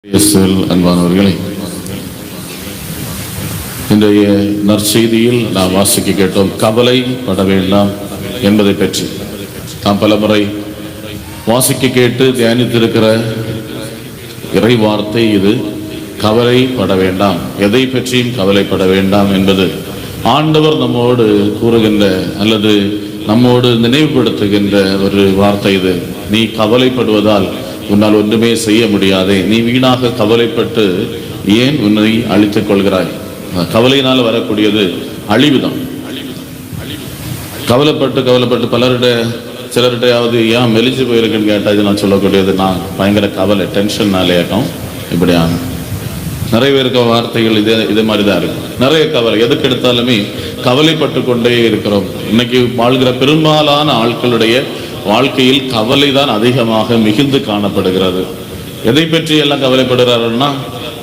அன்பானவர்களே, இன்றைய நற்செய்தியில் நாம் வாசிக்க கேட்டோம், கவலைப்பட வேண்டாம் என்பதை பற்றி. நாம் பல முறை வாசிக்க கேட்டு தியானித்திருக்கிற இறை வார்த்தை இது. கவலைப்பட வேண்டாம், எதை பற்றியும் கவலைப்பட வேண்டாம் என்பது ஆண்டவர் நம்மோடு கூறுகின்ற அல்லது நம்மோடு நினைவுபடுத்துகின்ற ஒரு வார்த்தை இது. நீ கவலைப்படுவதால் உன்னால் ஒன்றுமே செய்ய முடியாதே, நீ வீணாக கவலைப்பட்டு ஏன் உன்னை அழித்துக் கொள்கிறாய்? கவலையினால் வரக்கூடியது அழிவுதான். கவலைப்பட்டு சிலர்கிட்டையாவது ஏன் மெலிஞ்சு போயிருக்குன்னு கேட்டால் இது நான் சொல்லக்கூடியது, நான் பயங்கர கவலை, டென்ஷன்னாலே இருக்கும். இப்படியான நிறைய பேருக்கு வார்த்தைகள் இதே மாதிரி தான் இருக்கும். நிறைய கவலை, எதுக்கு எடுத்தாலுமே கவலைப்பட்டு கொண்டே இருக்கிறோம். இன்னைக்கு வாழ்கிற பெரும்பாலான ஆட்களுடைய வாழ்க்கையில் கவலை தான் அதிகமாக மிகுந்து காணப்படுகிறது. எதை பற்றி எல்லாம் கவலைப்படுகிறாருன்னா,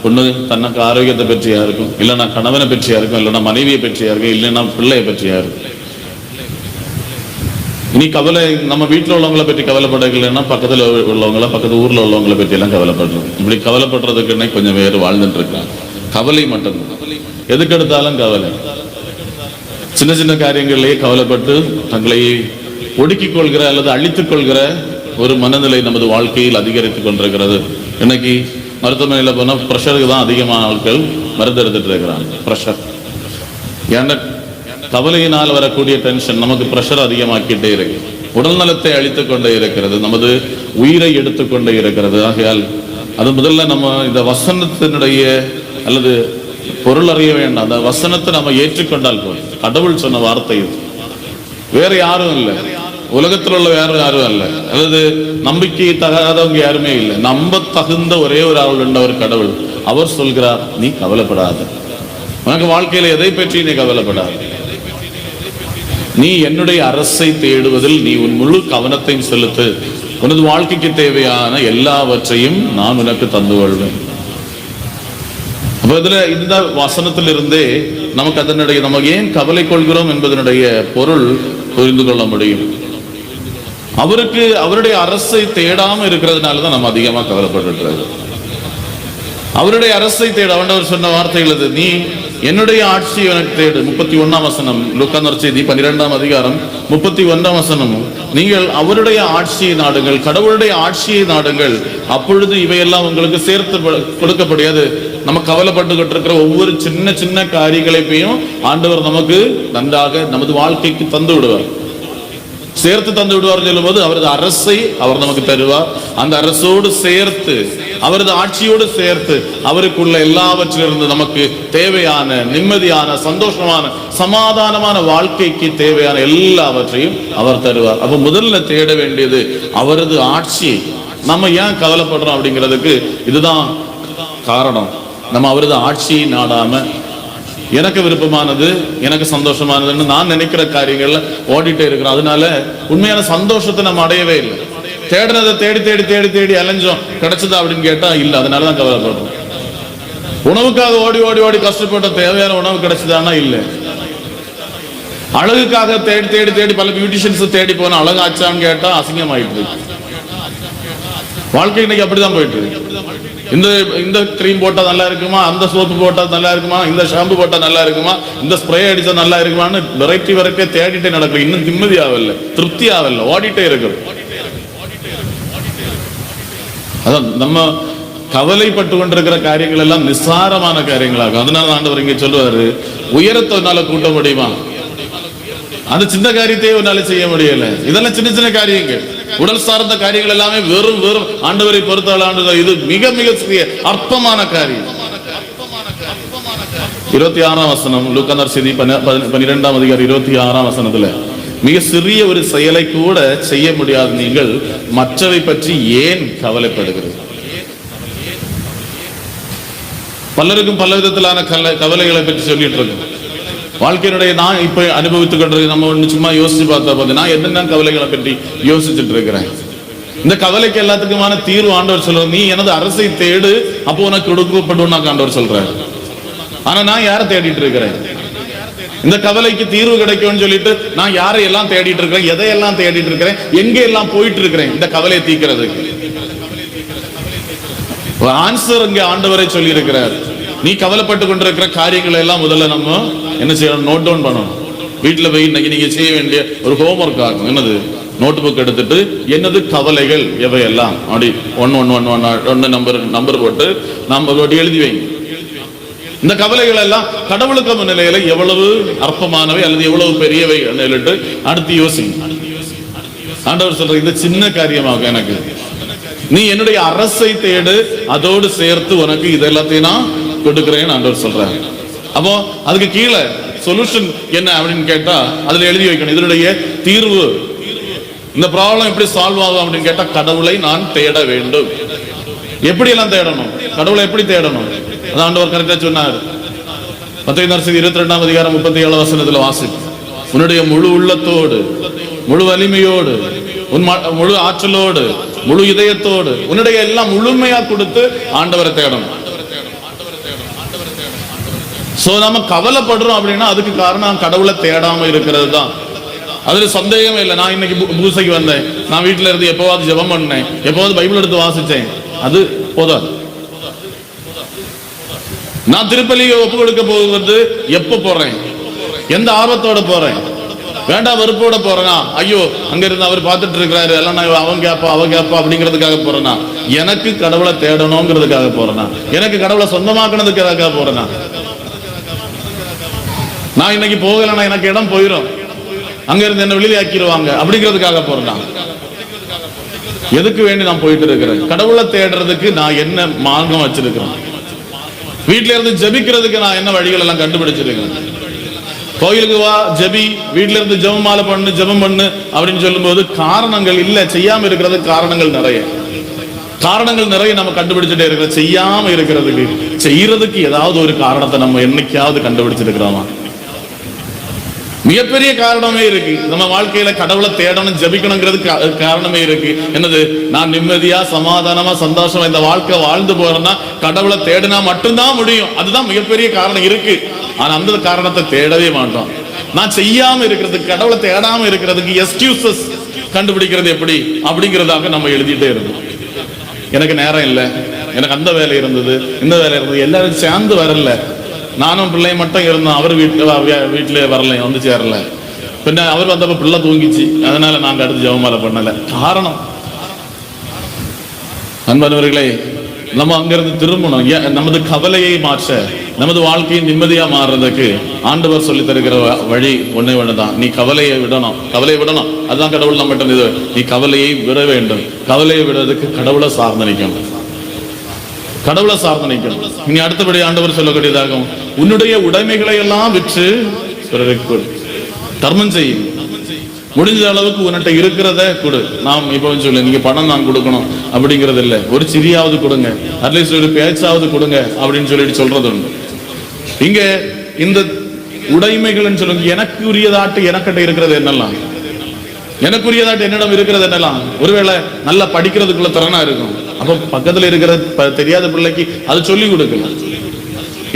ஒன்று தனக்கு ஆரோக்கியத்தை பற்றியா இருக்கும், இல்லைன்னா கணவனை பற்றியா இருக்கும், இல்லைன்னா மனைவியை பற்றியா இருக்கும், இல்லைன்னா பிள்ளையை பற்றியா இருக்கும். இனி கவலை நம்ம வீட்டில் உள்ளவங்களை பற்றி கவலைப்படலைன்னா பக்கத்தில் உள்ளவங்களை, பக்கத்து ஊரில் உள்ளவங்களை பற்றி எல்லாம் கவலைப்படுறோம். இப்படி கவலைப்படுறதுக்குன்னே கொஞ்சம் பேர் வாழ்ந்துட்டு இருக்காங்க. கவலை மட்டும்தான், எதுக்கு எடுத்தாலும் கவலை. சின்ன சின்ன காரியங்களிலேயே கவலைப்பட்டு தங்களை ஒடுக்கிக் கொள்கிற அல்லது அழித்துக் கொள்கிற ஒரு மனநிலை நமது வாழ்க்கையில் அதிகரித்துக் கொண்டிருக்கிறது. இன்னைக்கு மருத்துவமனையில் போனால் ப்ரெஷருக்கு தான் அதிகமான ஆட்கள் மருந்து எடுத்துட்டு இருக்கிறாங்க. ப்ரெஷர், ஏன்னா கவலையினால் வரக்கூடிய டென்ஷன் நமக்கு ப்ரெஷர் அதிகமாக்கிட்டே இருக்கு, உடல் நலத்தை அழித்துக் கொண்டே இருக்கிறது, நமது உயிரை எடுத்துக்கொண்டே இருக்கிறது. ஆகையால் அது முதல்ல நம்ம இந்த வசனத்தினுடைய அல்லது பொருள் அறிய வேண்டாம், அந்த வசனத்தை நம்ம ஏற்றுக்கொண்டால் போதும். கடவுள் சொன்ன வார்த்தை இது, வேற யாரும் இல்லை, உலகத்தில் உள்ள வேற யாரும் அல்ல, அல்லது நம்பிக்கை தகாதவங்க யாருமே இல்லை. நம்ப தகுந்த ஒரே ஒரு ஆள் உள்ள ஒரு கடவுள். அவர் சொல்கிறார், நீ கவலைப்படாத, உனக்கு வாழ்க்கையில எதை பற்றி நீ கவலைப்படாத, நீ என்னுடைய அரசை தேடுவதில் நீ உன் முழு கவனத்தையும் செலுத்து, உனது வாழ்க்கைக்கு தேவையான எல்லாவற்றையும் நான் உனக்கு தந்து கொள்வேன். அப்ப இதுல இந்த வசனத்திலிருந்தே நமக்கு அதனுடைய நம்ம ஏன் கவலை கொள்கிறோம் என்பதனுடைய பொருள் புரிந்து கொள்ள முடியும். அவருடைய அரசை தேடாம இருக்கிறதுனாலதான் நம்ம அதிகமா கவலைப்பட்டு. அவருடைய அரசை தேட ஆண்டவர் சொன்ன வார்த்தைகள் அது, நீ என்னுடைய ஆட்சி எனக்கு தேடு. 31ஆம் வசனம், லூக்கா நற்செய்தி 12ஆம் அதிகாரம் 31ஆம் வசனமும், நீங்கள் அவருடைய ஆட்சியை நாடுங்கள், கடவுளுடைய ஆட்சியை நாடுங்கள், அப்பொழுது இவையெல்லாம் உங்களுக்கு சேர்த்து கொடுக்கப்படியாது. நம்ம கவலைப்பட்டுக்கிட்டு இருக்கிற ஒவ்வொரு சின்ன சின்ன காரியங்களையும் ஆண்டவர் நமக்கு நன்றாக நமது வாழ்க்கைக்கு தந்து விடுவார், சேர்த்து தந்து விடுவார். சொல்லும் போது அவரது அரசை அவர் நமக்கு தருவார். அந்த அரசோடு சேர்த்து, அவரது ஆட்சியோடு சேர்த்து, அவருக்குள்ள எல்லாவற்றிலிருந்து நமக்கு தேவையான நிம்மதியான சந்தோஷமான சமாதானமான வாழ்க்கைக்கு தேவையான எல்லாவற்றையும் அவர் தருவார். அப்ப முதல்ல தேட வேண்டியது அவரது ஆட்சியை. நம்ம ஏன் கவலைப்படுறோம் அப்படிங்கிறதுக்கு இதுதான் காரணம். நம்ம அவரது ஆட்சியை நாடாம எனக்கு விருப்பமானது, எனக்கு சந்தோஷமானதுன்னு நான் நினைக்கிற காரியங்கள்ல ஓடிட்டே இருக்கிறோம். அதனால உண்மையான சந்தோஷத்தை நம்ம அடையவே இல்லை. தேடினதை தேடி தேடி தேடி தேடி அலைஞ்சோம், கிடைச்சதா அப்படின்னு கேட்டா இல்ல. அதனாலதான் கவலைப்படுறோம். உணவுக்காக ஓடி ஓடி ஓடி கஷ்டப்பட்ட தேவையான உணவு கிடைச்சதானா இல்லை. அழகுக்காக தேடி தேடி தேடி பல பியூட்டிஷியன்ஸ் தேடி போன அழகாச்சான்னு கேட்டா அசிங்கமாயிட்டு. வாழ்க்கை இன்னைக்கு அப்படிதான் போயிட்டு இருக்கு. இந்த கிரீம் போட்டா நல்லா இருக்குமா, அந்த சோப்பு போட்டா நல்லா இருக்குமா, இந்த ஷாம்பு போட்டா நல்லா இருக்குமா, இந்த ஸ்ப்ரே அடிச்சா நல்லா இருக்குமான்னு வெரைட்டி வெரைட்டி தேடிட்டே நடக்கும். இன்னும் நிம்மதி ஆகல, திருப்தி ஆகல, ஓடிட்டே இருக்கிறோம். அதான் நம்ம கவலைப்பட்டு கொண்டிருக்கிற காரியங்கள் எல்லாம் நிசாரமான காரியங்களாகும். அதனால ஆண்டவர் இங்க சொல்லுவாரு, உயரத்தை உன்னால கூட்ட முடியுமா, அந்த சின்ன காரியத்தையே உன்னால செய்ய முடியல. இதெல்லாம் சின்ன சின்ன காரியங்கள், உடல் சார்ந்த காரியங்கள் எல்லாமே வெறும் வெறும் ஆண்டவரை பொறுத்தவரை இது மிக மிக சிறிய அற்பமான காரியம். 26ஆம் வசனம், லூக்கா நற்செய்தி 12ஆம் அதிகாரம் 26ஆம் வசனத்துல, மிக சிறிய ஒரு செயலை கூட செய்ய முடியாத நீங்கள் மற்றவை பற்றி ஏன் கவலைப்படுகிறது? பலருக்கும் பல விதத்திலான கவலைகளை பற்றி சொல்லிட்டு இருக்கோம். வாழ்க்கையினுடைய நான் இப்ப அனுபவித்துக் கொண்டிருக்க நம்ம ஒண்ணு சும்மா யோசிச்சு பார்த்தா போது, நான் என்னென்ன கவலைகளை பற்றி யோசிச்சுட்டு இருக்கிறேன். இந்த கவலைக்கு எல்லாத்துக்குமான தீர்வு ஆண்டவர் சொல்றாரு, நீ எனது அரசை தேடு, அப்போ உனக்கு கொடுக்கப்படும் ஆண்டவர் சொல்றாரு. ஆனா நான் யாரை தேடிட்டு இருக்கிறேன்? இந்த கவலைக்கு தீர்வு கிடைக்கும்னு சொல்லிட்டு நான் யாரை எல்லாம் தேடிட்டு இருக்கிறேன், எதையெல்லாம் தேடிட்டு இருக்கிறேன், எங்க எல்லாம் போயிட்டு இருக்கிறேன் இந்த கவலையை தீர்க்கிறதுக்கு. ஆன்சர் இங்கே ஆண்டவரை சொல்லி இருக்கிறார். நீ கவலைப்பட்டு கொண்டிருக்கிற காரியங்களை எல்லாம் முதல்ல நம்ம என்ன செய்யணும், நோட் டவுன் பண்ணணும். வீட்டில் போய் இன்னைக்கு நீங்க செய்ய வேண்டிய ஒரு ஹோம்ஒர்க் ஆகும். என்னது, நோட் புக் எடுத்துட்டு என்னது கவலைகள் எவையெல்லாம் அப்படி 1 நம்பர் போட்டு எழுதி வைங்க. இந்த கவலைகள் எல்லாம் கடவுளுக்கு முன்னிலையில எவ்வளவு அற்பமானவை அல்லது எவ்வளவு பெரியவை அடுத்து யோசிங்க. ஆண்டவர் சொல்ற இந்த சின்ன காரியமாக எனக்கு நீ என்னுடைய அரசை தேடு, அதோடு சேர்த்து உனக்கு இதெல்லாத்தையும் நான் கொடுக்கிறேன்னு ஆண்டவர் சொல்றாங்க. அப்போ அதுக்கு கீழே சொல்யூஷன் என்ன அப்படின்னு கேட்டா அதுல எழுதி வைக்கணும். இதனுடைய தீர்வு, இந்த ப்ராப்ளம் எப்படி சால்வ் ஆகும் அப்படின்னு கேட்டா கடவுளை நான் தேட வேண்டும். எப்படி எல்லாம் தேடணும், கடவுளை எப்படி தேடணும், அதான் ஆண்டவர் கரெக்டா சொன்னார். 22:32 வாசி. உன்னுடைய முழு உள்ளத்தோடு, முழு வலிமையோடு, முழு ஆற்றலோடு, முழு இதயத்தோடு, உன்னுடைய எல்லாம் முழுமையா கொடுத்து ஆண்டவரை தேடணும். சோ நம்ம கவலைப்படுறோம் அப்படின்னா அதுக்கு காரணம் கடவுளை தேடாம இருக்கிறது தான். அதுல சந்தேகமே இல்லை. நான் இன்னைக்கு பூசைக்கு வந்தேன், நான் வீட்டுல இருந்து எப்பவாவது ஜெபம் பண்ணேன், எப்பவாவது பைபிள் எடுத்து வாசிச்சேன், அது போதாது. நான் திருப்பலியை ஒப்பு கொடுக்க போகிறது எப்ப போறேன், எந்த ஆர்வத்தோட போறேன், வேண்டாம் வெறுப்போட போறேனா, ஐயோ அங்க இருந்து அவர் பார்த்துட்டு இருக்கிறாரு எல்லாம் நான் அவன் கேப்பா அப்படிங்கிறதுக்காக போறேனா, எனக்கு கடவுளை தேடணுங்கிறதுக்காக போறேனா, எனக்கு கடவுளை சொந்தமாக்குனதுக்காக போறேனா, நான் இன்னைக்கு போகலன்னா எனக்கு இடம் போயிடும், அங்க இருந்து என்ன வெளியே ஆக்கிடுவாங்க அப்படிங்கிறதுக்காக போறேனா, எதுக்கு வேண்டி நான் போயிட்டு இருக்கிறேன்? கடவுளை தேடுறதுக்கு நான் என்ன மார்க்கம் வச்சிருக்கிறேன்? வீட்டுல இருந்து ஜெபிக்கிறதுக்கு நான் என்ன வழிகள் எல்லாம் கண்டுபிடிச்சிருக்கேன்? கோயிலுக்கு வா ஜெபி, வீட்டுல இருந்து ஜெபமாலை பண்ணு, ஜெபம் பண்ணு அப்படின்னு சொல்லும் போது காரணங்கள் இல்ல, செய்யாம இருக்கிறது காரணங்கள் நிறைய நம்ம கண்டுபிடிச்சிட்டே இருக்கிறோம். செய்யாம இருக்கிறதுக்கு, செய்யறதுக்கு ஏதாவது ஒரு காரணத்தை நம்ம என்னைக்காவது கண்டுபிடிச்சிருக்கிறோமா? மிகப்பெரிய காரணமே இருக்கு. நம்ம வாழ்க்கையில கடவுளை தேடணும், ஜெபிக்கணுங்கிறது காரணமே இருக்கு. என்னது, நான் நிம்மதியா சமாதானமா சந்தோஷமா இந்த வாழ்க்கை வாழ்ந்து போறேன்னா கடவுளை தேடினா மட்டும்தான் முடியும். அதுதான் மிகப்பெரிய காரணம் இருக்கு. ஆனா அந்த காரணத்தை தேடவே மாட்டோம். நான் செய்யாம இருக்கிறதுக்கு, கடவுளை தேடாம இருக்கிறதுக்கு எக்ஸ்கியூசஸ் கண்டுபிடிக்கிறது எப்படி அப்படிங்கிறதாக நம்ம எழுதிட்டே இருக்கோம். எனக்கு நேரம் இல்லை, எனக்கு அந்த வேலை இருந்தது, இந்த வேலை இருந்தது, எல்லாரும் சேர்ந்து வரல, நானும் பிள்ளை மட்டும் இருந்தோம், அவர் வீட்டுல வரல, வந்து சேரல, பின்ன அவர் வந்தப்ப பிள்ளை தூங்கிச்சு, அதனால நாங்க அடுத்து ஜெபமாலை பண்ணல. காரணம் அன்பானவர்களே, நம்ம அங்கிருந்து திரும்பணும். நமது கவலையை மாற்ற, நமது வாழ்க்கையை நிம்மதியா மாறுறதுக்கு ஆண்டவர் சொல்லி தருகிற வழி ஒண்ணுதான். நீ கவலையை விடணும். அதுதான் கடவுள் நம்ம இது. நீ கவலையை விட வேண்டும். கவலையை விடுறதுக்கு கடவுளை சார்ந்து நிற்கணும். இனி அடுத்தபடி ஆண்டவர் சொல்லக்கூடியதாகும், உன்னுடைய உடைமைகளை எல்லாம் விற்று தர்மம் செய்யும். முடிஞ்ச அளவுக்கு உன்னிட்ட இருக்கிறத கொடு. நாம் இப்ப சொல்லு, நீங்க பணம் நான் கொடுக்கணும் அப்படிங்கிறது இல்லை, ஒரு சிறியாவது கொடுங்க, அட்லீஸ்ட் ஒரு பேச்சாவது கொடுங்க அப்படின்னு சொல்றது உண்டு. இங்க இந்த உடைமைகள் சொல்லுங்க, எனக்கு உரியதாட்டு எனக்கிட்ட இருக்கிறது என்னெல்லாம், எனக்குரியதாட்டு என்னிடம் இருக்கிறது என்னெல்லாம். ஒருவேளை நல்லா படிக்கிறதுக்குள்ள திறனா இருக்கும், அப்ப பக்கத்துல இருக்கிற தெரியாத பிள்ளைக்கு அது சொல்லி கொடுக்கலாம்.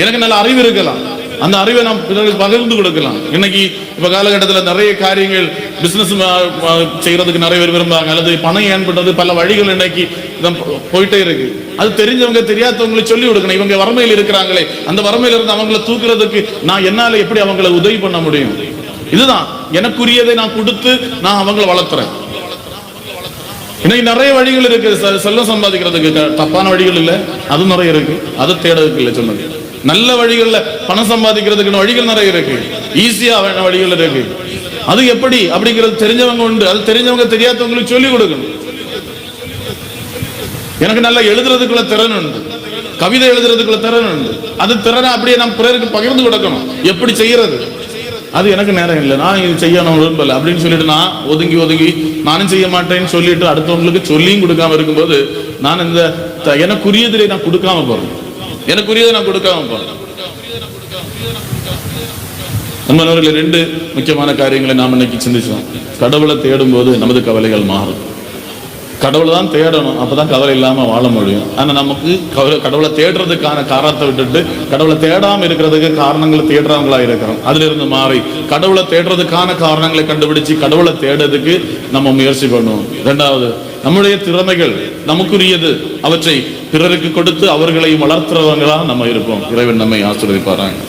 எனக்கு நல்ல அறிவு இருக்கலாம், அந்த அறிவை நாம் பிறருக்கு பகிர்ந்து கொடுக்கலாம். இன்னைக்கு இப்ப காலகட்டத்தில் நிறைய காரியங்கள் பிசினஸ் செய்யறதுக்கு நிறைய பேர் விரும்புறாங்க, அல்லது பணம் ஏற்படுறது பல வழிகள் இன்னைக்கு போயிட்டே இருக்கு. அது தெரிஞ்சவங்க தெரியாதவங்களுக்கு சொல்லி கொடுக்கணும். இவங்க வறுமையில் இருக்கிறாங்களே, அந்த வறுமையில இருந்து அவங்களை தூக்குறதுக்கு நான் என்னால எப்படி அவங்களை உதவி பண்ண முடியும்? இதுதான் எனக்குரியதை நான் கொடுத்து நான் அவங்களை வளர்த்துறேன். இன்னைக்கு நிறைய வழிகள் இருக்கு செல்வம் சம்பாதிக்கிறதுக்கு. தப்பான வழிகள் இல்லை, அது நிறைய இருக்கு, அதை தேடுறதுக்கு இல்லை சொன்னது. நல்ல வழிகள்ல பணம் சம்பாதிக்கிறதுக்கு வழிகள் நிறைய இருக்கு, ஈஸியா வழிகள் இருக்கு. அது எப்படி அப்படிங்கிறது தெரிஞ்சவங்க உண்டு, அது தெரிஞ்சவங்க தெரியாதவங்களுக்கு சொல்லிக் கொடுக்கணும். எனக்கு நல்லா எழுதுறதுக்குள்ள திறன் உண்டு, கவிதை எழுதுறதுக்குள்ள திறன் உண்டு, அது திறனை அப்படியே நம்ம பிறருக்கு பகிர்ந்து கொடுக்கணும். எப்படி செய்யறது, அது எனக்கு நேரம் இல்லை, நான் இது செய்யணும் விரும்பல அப்படின்னு சொல்லிட்டு நான் ஒதுங்கி நானும் செய்ய மாட்டேன்னு சொல்லிட்டு அடுத்தவங்களுக்கு சொல்லியும் கொடுக்காம இருக்கும்போது நான் இந்த எனக்குரியதை நான் கொடுக்காம போறேன். நம்மளவர்கள் 2 முக்கியமான காரியங்களை நாம் இன்னைக்கு சிந்திச்சோம். கடவுளை தேடும் போது நமது கவலைகள் மாறும். கடவுளை தான் தேடணும், அப்பதான் கவலை இல்லாம வாழ முடியும். ஆனா நமக்கு கடவுளை தேடுறதுக்கான காரணத்தை விட்டுட்டு கடவுளை தேடாம இருக்கிறதுக்கு காரணங்களை தேடுறவங்களா இருக்கிறோம். அதுல இருந்து மாறி கடவுளை தேடுறதுக்கான காரணங்களை கண்டுபிடிச்சு கடவுளை தேடுறதுக்கு நம்ம முயற்சி பண்ணுவோம். 2வது, நம்முடைய திறமைகள் நமக்குரியது, அவற்றை பிறருக்கு கொடுத்து அவர்களையும் வளர்த்துறவங்களா நம்ம இருப்போம். இறைவன் நம்மை ஆசீர்வதிப்பாராங்க.